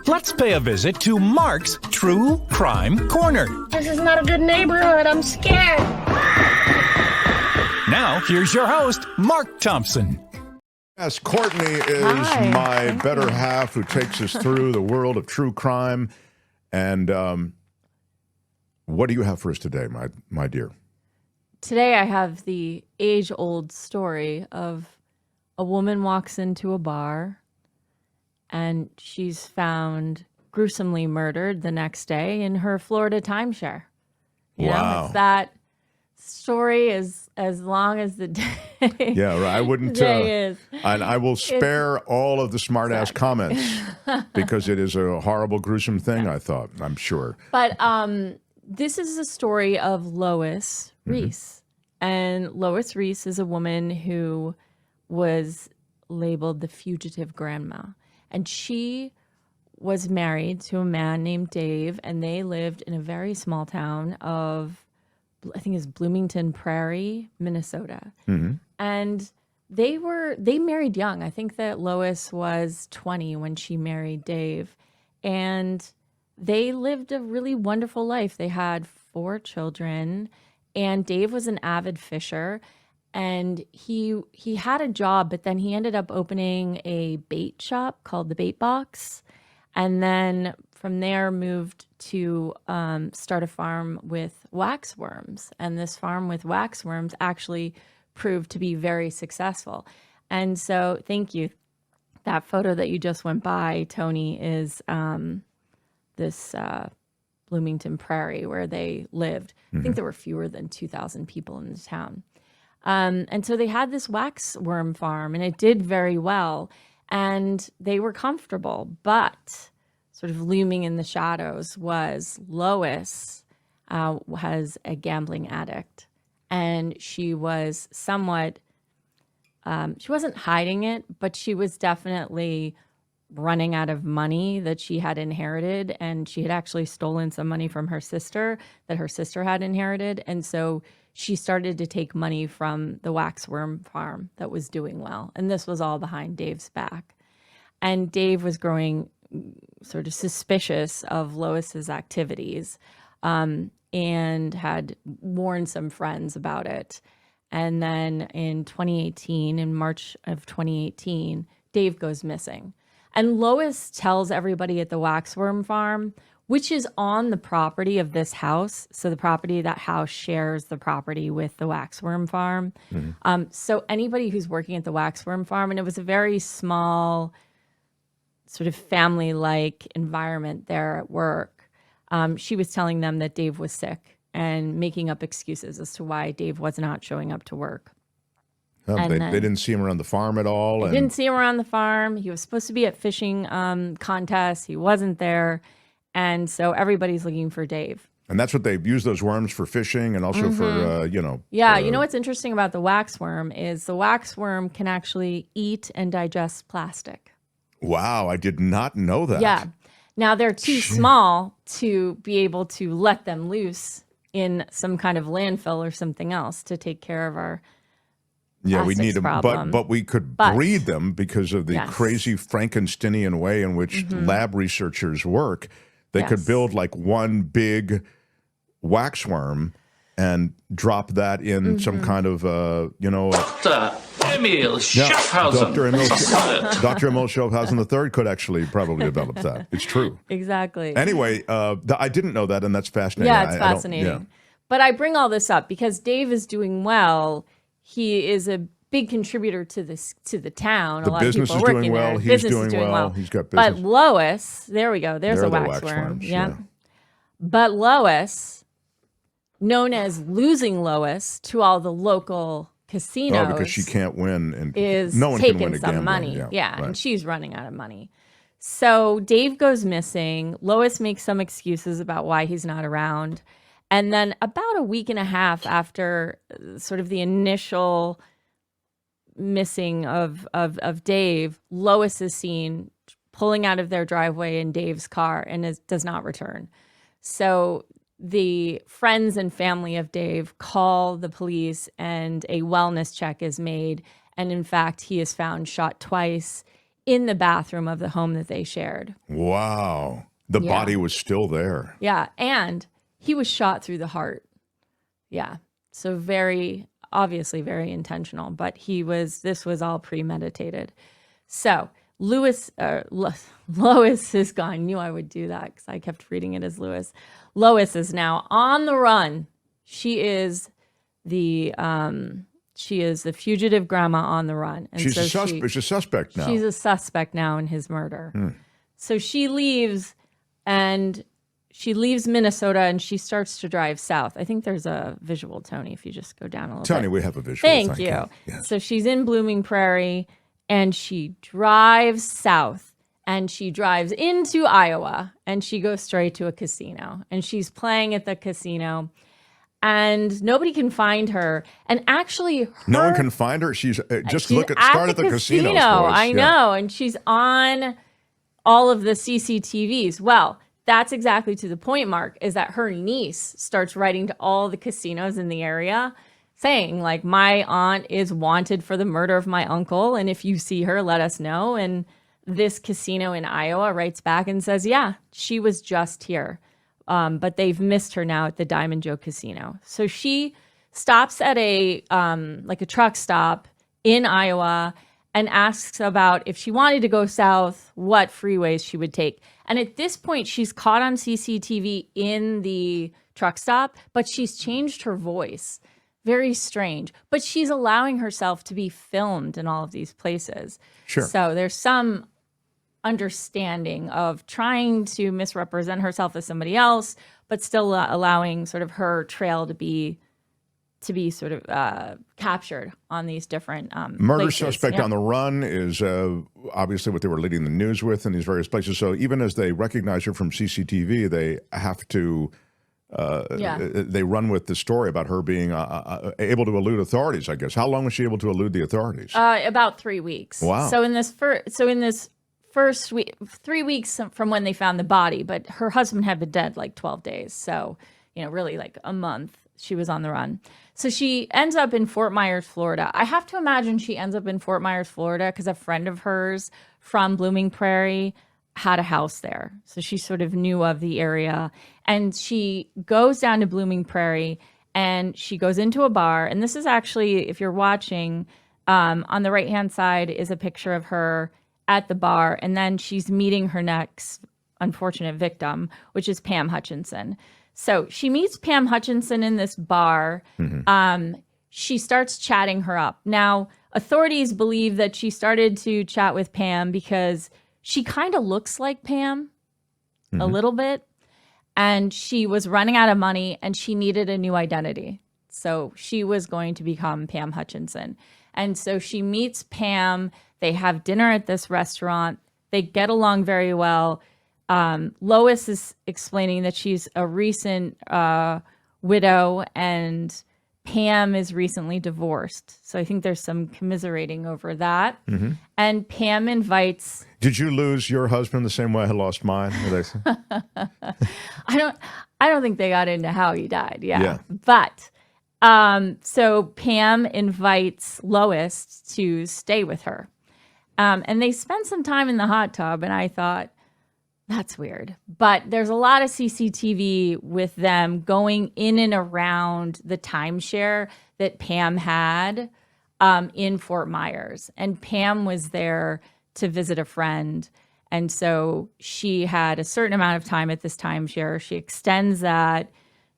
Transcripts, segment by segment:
Let's pay a visit to Mark's True Crime Corner. This is not a good neighborhood. I'm scared. Now, here's your host, Mark Thompson. Yes, Courtney is my better half who takes us through the world of true crime. And what do you have for us today, my dear? Today I have the age-old story of a woman walks into a bar and she's found gruesomely murdered the next day in her Florida timeshare. You know, it's that story is as long as the day. Yeah, right. I wouldn't. Day is. And I will spare all of the smart-ass comments because it is a horrible, gruesome thing, I thought, I'm sure. But this is a story of Lois Riess. And Lois Riess is a woman who was labeled the fugitive grandma. And she was married to a man named Dave, and they lived in a very small town of, I think it's Bloomington Prairie, Minnesota. And they married young. I think that Lois was 20 when she married Dave. And they lived a really wonderful life. They had 4 children, and Dave was an avid fisher. And he had a job, but then he ended up opening a bait shop called the Bait Box. And then from there moved to start a farm with waxworms. And this farm with waxworms actually proved to be very successful. And so, thank you. That photo that you just went by, Tony, is this Bloomington Prairie where they lived. I think there were fewer than 2,000 people in the town. And so they had this waxworm farm, and it did very well, and they were comfortable. But sort of looming in the shadows was Lois was a gambling addict, and she was somewhat, she wasn't hiding it, but she was definitely running out of money that she had inherited, and she had actually stolen some money from her sister that her sister had inherited. And so she started to take money from the waxworm farm that was doing well. And this was all behind Dave's back. And Dave was growing sort of suspicious of Lois's activities, and had warned some friends about it. And then in 2018, in March of 2018, Dave goes missing. And Lois tells everybody at the waxworm farm, which is on the property of this house. So the property, that house shares the property with the waxworm farm. So anybody who's working at the waxworm farm, and it was a very small, sort of family-like environment there at work, she was telling them that Dave was sick and making up excuses as to why Dave was not showing up to work. They didn't see him around the farm at all? They didn't see him around the farm. He was supposed to be at fishing contests. He wasn't there. And so everybody's looking for Dave. And that's what they've used those worms for fishing and also for, Yeah, you know what's interesting about the waxworm is the waxworm can actually eat and digest plastic. Wow, I did not know that. Yeah. Now, they're too small to be able to let them loose in some kind of landfill or something else to take care of our we need them, problem. but we could breed them because of the crazy Frankensteinian way in which lab researchers work. They could build like one big waxworm and drop that in some kind of, Dr. Emil Schaffhausen. Dr. Emil Schaffhausen III could actually probably develop that. It's true. Exactly. Anyway, I didn't know that, and that's fascinating. Yeah, it's fascinating. But I bring all this up because Dave is doing well. He is a big contributor to the town. The business is doing well. He's doing well. He's got business. But Lois, there we go. There's a waxworm. Yeah. But Lois, known as Losing Lois to all the local casinos, because she can't win, and is no one taking can win a some gambling. money. Right. And she's running out of money. So Dave goes missing. Lois makes some excuses about why he's not around. And then about a week and a half after sort of the initial missing of Dave, Lois is seen pulling out of their driveway in Dave's car and does not return. So the friends and family of Dave call the police, and a wellness check is made. And in fact, he is found shot twice in the bathroom of the home that they shared. Wow. The body was still there. Yeah. And he was shot through the heart. Yeah. So obviously very intentional, but this was all premeditated. So Lois is gone. Knew I would do that because I kept reading it as Lewis. Lois is now on the run. She is the fugitive grandma on the run. And she's a suspect now. She's a suspect now in his murder. So she leaves Minnesota and she starts to drive south. I think there's a visual, Tony, if you just go down a little bit. Tony, we have a visual. Thank you. Yes. So she's in Blooming Prairie and she drives south and she drives into Iowa and she goes straight to a casino and she's playing at the casino and nobody can find her. And actually, no one can find her. She's start at the casino. I know. And she's on all of the CCTVs. Well, that's exactly to the point, Mark, is that her niece starts writing to all the casinos in the area saying, like, my aunt is wanted for the murder of my uncle. And if you see her, let us know. And this casino in Iowa writes back and says, yeah, she was just here. But they've missed her now at the Diamond Joe Casino. So she stops at a truck stop in Iowa and asks about if she wanted to go south, what freeways she would take. And at this point, she's caught on CCTV in the truck stop, but she's changed her voice. Very strange. But she's allowing herself to be filmed in all of these places. Sure. So there's some understanding of trying to misrepresent herself as somebody else, but still allowing sort of her trail to be sort of captured on these different murder places. Suspect on the run is obviously what they were leading the news with in these various places. So even as they recognize her from CCTV, they have to they run with the story about her being able to elude authorities, I guess. How long was she able to elude the authorities? About 3 weeks. Wow. So in this first week, 3 weeks from when they found the body, but her husband had been dead like 12 days. So, really like a month she was on the run. So she ends up in Fort Myers, Florida. I have to imagine she ends up in Fort Myers, Florida, because a friend of hers from Blooming Prairie had a house there. So she sort of knew of the area. And she goes down to Blooming Prairie and she goes into a bar. And this is actually, if you're watching, on the right-hand side is a picture of her at the bar. And then she's meeting her next unfortunate victim, which is Pam Hutchinson. So she meets Pam Hutchinson in this bar. Mm-hmm. She starts chatting her up. Now, authorities believe that she started to chat with Pam because she kind of looks like Pam a little bit. And she was running out of money and she needed a new identity. So she was going to become Pam Hutchinson. And so she meets Pam. They have dinner at this restaurant. They get along very well. Lois is explaining that she's a recent widow and Pam is recently divorced. So I think there's some commiserating over that. Mm-hmm. And Pam invites... Did you lose your husband the same way I lost mine? I don't think they got into how he died. Yeah. But so Pam invites Lois to stay with her. And they spend some time in the hot tub and I thought, that's weird. But there's a lot of CCTV with them going in and around the timeshare that Pam had in Fort Myers. And Pam was there to visit a friend. And so she had a certain amount of time at this timeshare. She extends that,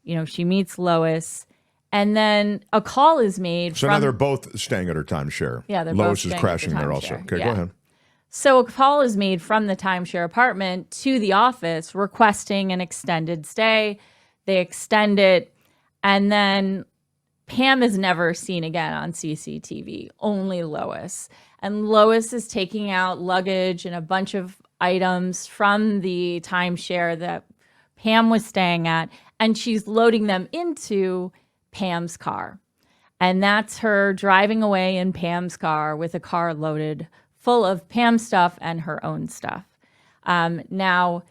she meets Lois. And then a call is made. So now they're both staying at her timeshare. Yeah, they're Lois both is crashing there also. Okay, yeah. Go ahead. So a call is made from the timeshare apartment to the office requesting an extended stay. They extend it. And then Pam is never seen again on CCTV, only Lois. And Lois is taking out luggage and a bunch of items from the timeshare that Pam was staying at. And she's loading them into Pam's car. And that's her driving away in Pam's car with a car loaded full of Pam's stuff and her own stuff. Now,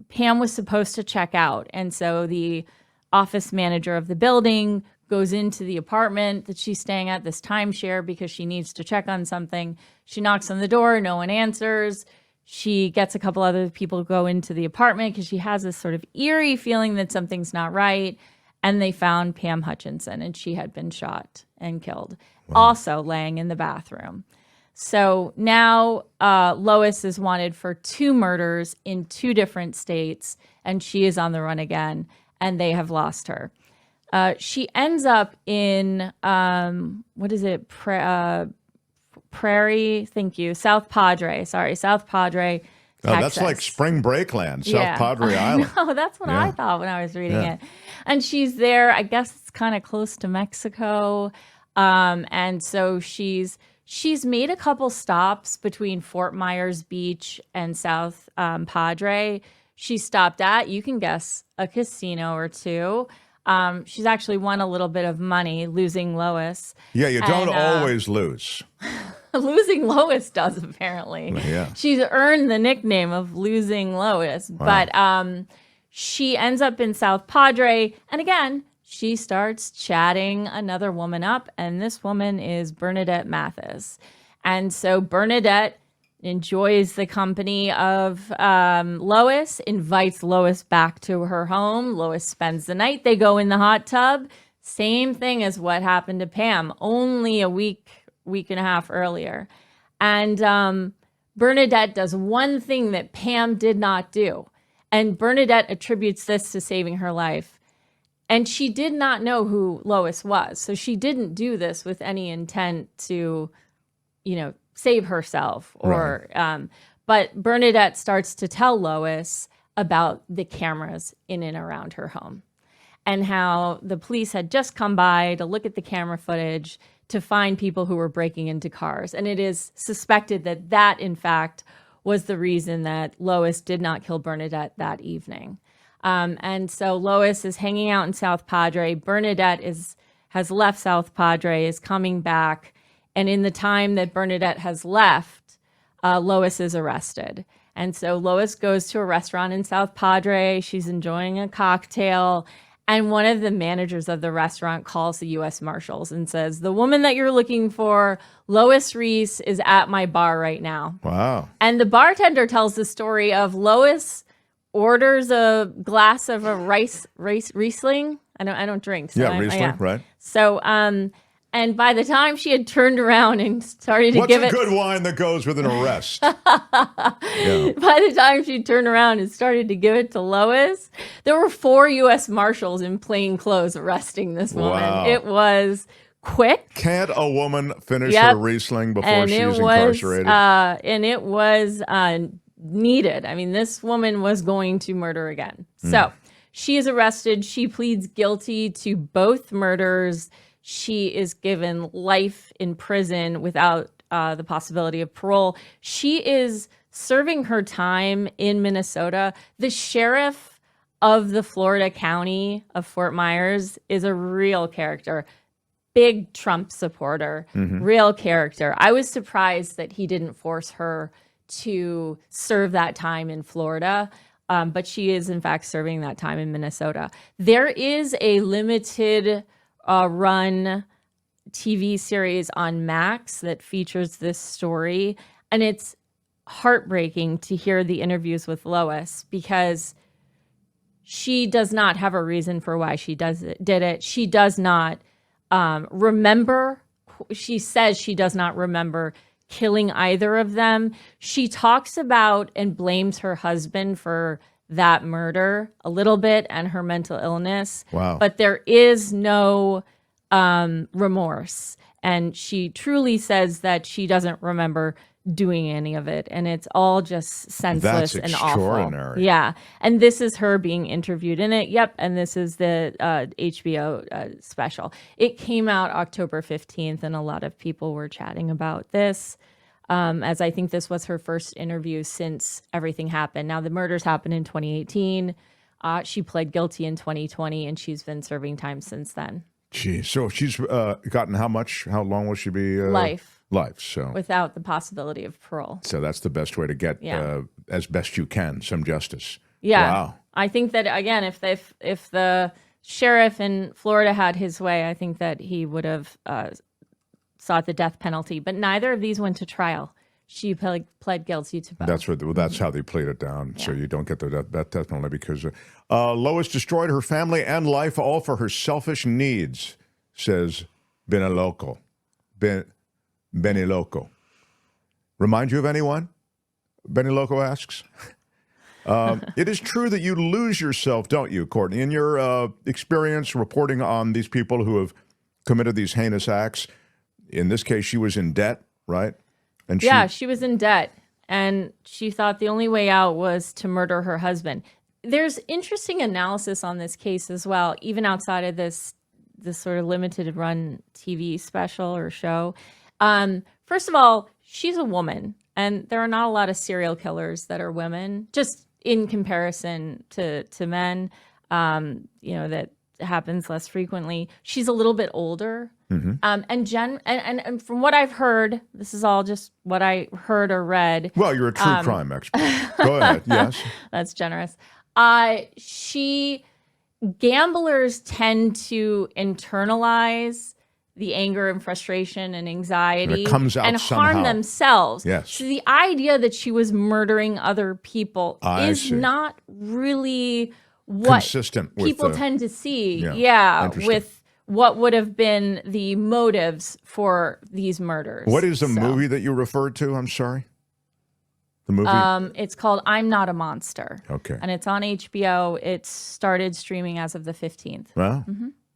Pam was supposed to check out. And so the office manager of the building goes into the apartment that she's staying at, this timeshare, because she needs to check on something. She knocks on the door. No one answers. She gets a couple other people to go into the apartment because she has this sort of eerie feeling that something's not right. And they found Pam Hutchinson, and she had been shot and killed, also laying in the bathroom. So now Lois is wanted for 2 murders in 2 different states, and she is on the run again, and they have lost her. She ends up in, Prairie, thank you, South Padre, South Padre, Texas. That's like spring break land, South Padre Island. No, that's what I thought when I was reading it. And she's there, I guess it's kind of close to Mexico. And so she's made a couple stops between Fort Myers Beach and South Padre. She stopped at, you can guess, a casino or 2. She's actually won a little bit of money losing Lois. Yeah, you don't always lose. Losing Lois does, apparently. Yeah. She's earned the nickname of Losing Lois. Wow. But she ends up in South Padre. And again, she starts chatting another woman up. And this woman is Bernadette Mathis. And so Bernadette enjoys the company of Lois, invites Lois back to her home. Lois spends the night. They go in the hot tub. Same thing as what happened to Pam, only a week and a half earlier. And Bernadette does one thing that Pam did not do. And Bernadette attributes this to saving her life. And she did not know who Lois was. So she didn't do this with any intent to, save herself. But Bernadette starts to tell Lois about the cameras in and around her home, and how the police had just come by to look at the camera footage to find people who were breaking into cars. And it is suspected that in fact, was the reason that Lois did not kill Bernadette that evening. And so Lois is hanging out in South Padre. Bernadette has left South Padre, is coming back. And in the time that Bernadette has left, Lois is arrested. And so Lois goes to a restaurant in South Padre. She's enjoying a cocktail. And one of the managers of the restaurant calls the U.S. Marshals and says, the woman that you're looking for, Lois Riess, is at my bar right now. Wow. And the bartender tells the story of Lois orders a glass of a Riesling. I don't drink. So Riesling, right. So, and by the time she had turned around and started to give it... What's a good wine that goes with an arrest? By the time she turned around and started to give it to Lois, there were 4 U.S. Marshals in plain clothes arresting this woman. Wow. It was quick. Can't a woman finish her Riesling before she's incarcerated? And it was needed. I mean, this woman was going to murder again. So she is arrested. She pleads guilty to both murders. She is given life in prison without the possibility of parole. She is serving her time in Minnesota. The sheriff of the Florida county of Fort Myers is a real character. Big Trump supporter, real character. I was surprised that he didn't force her to serve that time in Florida. But she is, in fact, serving that time in Minnesota. There is a limited run TV series on Max that features this story. And it's heartbreaking to hear the interviews with Lois, because she does not have a reason for why she did it. She does not remember. She says she does not remember killing either of them. She talks about and blames her husband for that murder a little bit and her mental illness. Wow. But there is no remorse. And she truly says that she doesn't remember doing any of it. And it's all just senseless and awful. That's extraordinary. Yeah. And this is her being interviewed in it. Yep. And this is the HBO special. It came out October 15th, and a lot of people were chatting about this. As I think this was her first interview since everything happened. Now, the murders happened in 2018. She pled guilty in 2020, and she's been serving time since then. Geez. So she's gotten how much? How long will she be? Life. Life. So without the possibility of parole. So that's the best way to get, as best you can, some justice. Yeah. Wow. I think that, again, if the sheriff in Florida had his way, I think that he would have sought the death penalty. But neither of these went to trial. She pled guilty to both. That's how they played it down. Yeah. So you don't get the death penalty because Lois destroyed her family and life all for her selfish needs, says Beniloco. Beniloco. Remind you of anyone? Beniloco asks. It is true that you lose yourself, don't you, Courtney? In your experience reporting on these people who have committed these heinous acts, in this case, she was in debt, right? And she was in debt, and she thought the only way out was to murder her husband. There's interesting analysis on this case as well, even outside of this sort of limited run TV special or show. First of all, she's a woman, and there are not a lot of serial killers that are women, just in comparison to men. That happens less frequently. She's a little bit older. Mm-hmm. And from what I've heard, this is all just what I heard or read. Well, you're a true crime expert. Go ahead. Yes. That's generous. Gamblers tend to internalize the anger and frustration and anxiety and it comes out and somehow. Harm themselves. Yes. So the idea that she was murdering other people is not really what consistent people with tend to see. Yeah, with what would have been the motives for these murders. What is the movie that you referred to? I'm sorry. The movie? It's called I'm Not a Monster. Okay. And it's on HBO. It started streaming as of the 15th. Well,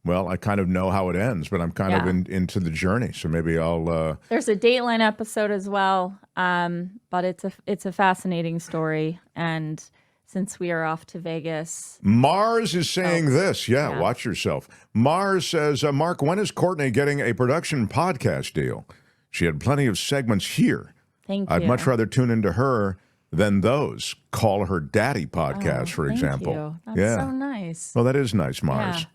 well, I kind of know how it ends, but I'm kind of into the journey. So maybe I'll... There's a Dateline episode as well, but it's a fascinating story. And since we are off to Vegas... Mars is saying this. Yeah, watch yourself. Mars says, Mark, when is Courtney getting a production podcast deal? She had plenty of segments here. Thank you. I'd much rather tune into her than those. Call her daddy podcast, for example. Thank you. That's so nice. Well, that is nice, Mars. Yeah.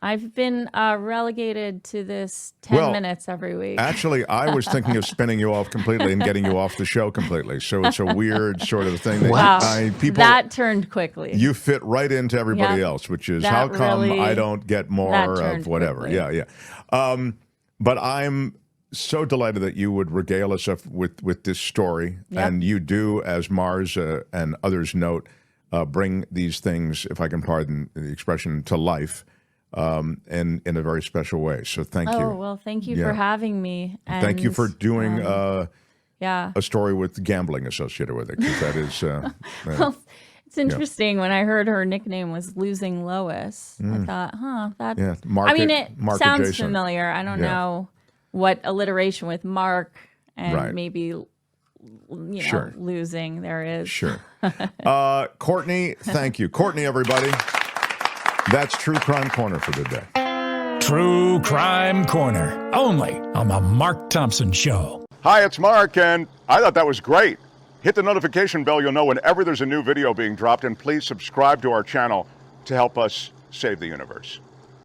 I've been relegated to this 10 minutes every week. Actually, I was thinking of spinning you off completely and getting you off the show completely. So it's a weird sort of thing. That turned quickly. You fit right into everybody else, which is how come I don't get more of whatever. Quickly. Yeah. But I'm so delighted that you would regale us with this story. Yep. And you do, as Mars and others note, bring these things, if I can pardon the expression, to life. In a very special way. So thank you. Oh, well, thank you for having me. And, thank you for doing a story with gambling associated with it, because that is... well, it's interesting. When I heard her nickname was Losing Lois, I thought, that... Yeah, it sounds adjacent. Familiar. I don't know what alliteration with Mark and maybe... losing there is. Sure. Courtney, thank you. Courtney, everybody. That's True Crime Corner for the day. True Crime Corner, only on the Mark Thompson Show. Hi, it's Mark, and I thought that was great. Hit the notification bell. You'll know whenever there's a new video being dropped, and please subscribe to our channel to help us save the universe.